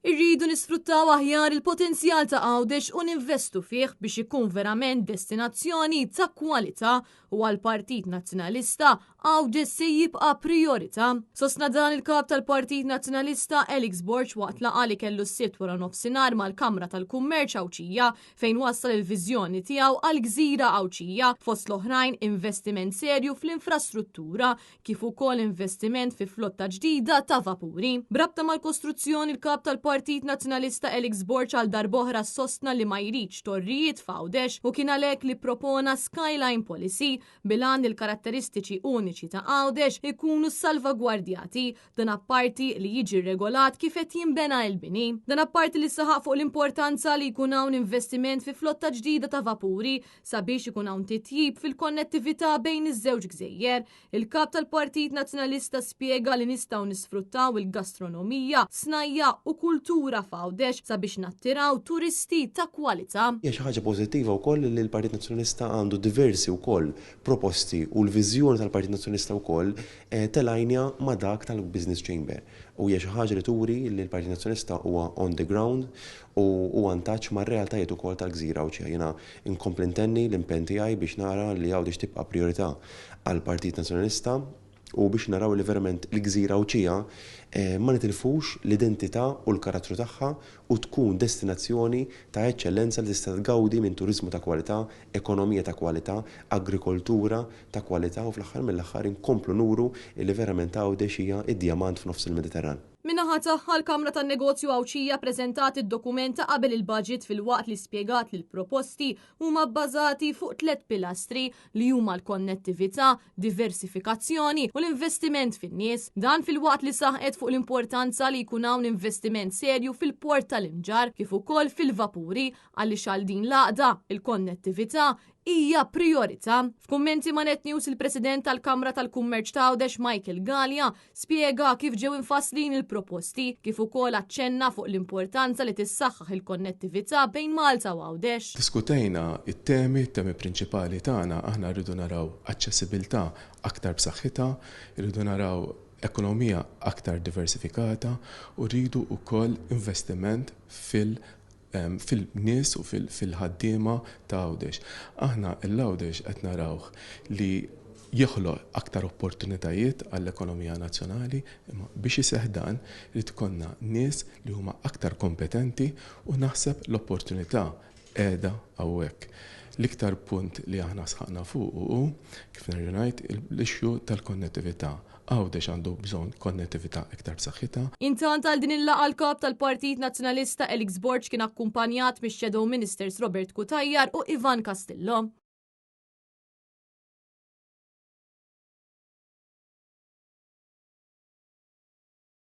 Irridu nisfruttaw aħjar il-potenzjal ta' Għawdex u ninvestu fih biex ikun verament destinazzjoni ta' kwalità u għal-Partit Nazzjonalista Għawdex se jibqa' priorità. Sostna dan il-kap tal-Partit Nazzjonalista Elix Borċ waqt laqgħa li kellu s-sibt wara nofsinhar mal-Kamra tal-Kummerċ Awċija fejn wassal il-viżjoni tiegħu għall-Gżira Awċija fost l-oħrajn investiment serju fl-infrastruttura kif ukoll investiment fi flotta ġdida ta' vapuri. Brabta mal-kostruzzjoni il-kap tal-Partit Nazzjonalista Elix Borċ għal darboħra sostna li ma jridx torrijiet f'Għawdex u kien għalhekk li propona Skyline Policy bilan il-karatteristiċi uniċi ta' Għawdex ikunu salvagwardjati dan apparti li jiġi regolat kif qed jinbena l-bini. Dan apparti li saħaq fuq l-importanza li jkun hawn investiment fi flotta ġdida ta' vapuri sabiex ikun hawn titjib fil-konnettività bejn iż-żewġ gżejjer. Il-kap tal-Partit Nazzjonalista spjega li nistgħu nisfruttaw il-gastronomija, snajja u kultura f'Għawdex sabiex nattiraw turisti ta' kwalità. Hija xi ħaġa pożittiva wkoll li l-Partit Nazzjonalista għandu diversi wkoll proposti u l-viżjoni tal-Partit Nazzjonalista wkoll telajnja ma' dak tal-Business Chamber. U hija xi ħaġa li turi li l-Partit Nazzjonalista huwa on the ground u għantaċ ma' realtajiet ukoll tal-Gżira Awċija. Jiena inkompli ntenni l-impenn tiegħi biex nara li Għawdex tibqa' priorità għall-Partit Nazzjonalista u biex naraw li verament l-Gżira Awċija ma nitilfux l-identità u l-karattru tagħha u tkun destinazzjoni ta' eċċellenza li tista' tgawdi minn turiżmu ta' kwalità, ekonomija ta' kwalità, agrikoltura ta' kwalità u fl-aħħar mill-aħħar inkomplu nuru li verament Għawdex hija id-dijamant f'nofs il-Mediterran. Minnaħa tagħha l-Kamra tan-Negozju Awċija preżentat id-dokumenta qabel il-budget fil-waqt li spjegat li l-proposti huma bbażati fuq 3 pilastri li huma l-konnettività, diversifikazzjoni u l-investiment fin-nies. Dan fil-waqt li saħqet fuq l-importanza li jkun hawn investiment serju fil-port tal-Imġar kif ukoll fil-vapuri għaliex għal din l-għaqda il-konnettività hija priorità. F'kummenti ma' Net News il-President tal-Kamra tal-Kummerċ ta' Għawdex Michael Gallia spjega kif ġew infasslin il-proposti kif ukoll aċċenna fuq l-importanza li tissaħħaħ il-konnettività bejn Malta u Għawdex. Diskutejna it-temi prinċipali tagħna aħna rridu naraw aċċessibilità aktar b'saħħitha, rridu naraw ekonomija aktar diversifikata u rridu wkoll investiment fil-nies u fil-ħaddiema ta' Għawdex. Aħna l-Għawdex qed narawh li joħloq aktar opportunitajiet għall-ekonomija nazzjonali, imma biex iseħħ dan li tkonna nies li huma aktar kompetenti u naħseb l-opportunità qiegħda hawnhekk. L-iktar punt li aħna sħaqna fuq u kif nerġa' ngħid l-ixju tal-konnettività. Għawdex għandu bżonn konnettività iktar b'saħħitha. Intant għal din il-laqgħa l-kap tal-Partit Nazzjonalista Elix Borċ kien akkumpanjat mix-Shadow Ministers Robert Kutajjar u Ivan Castillo.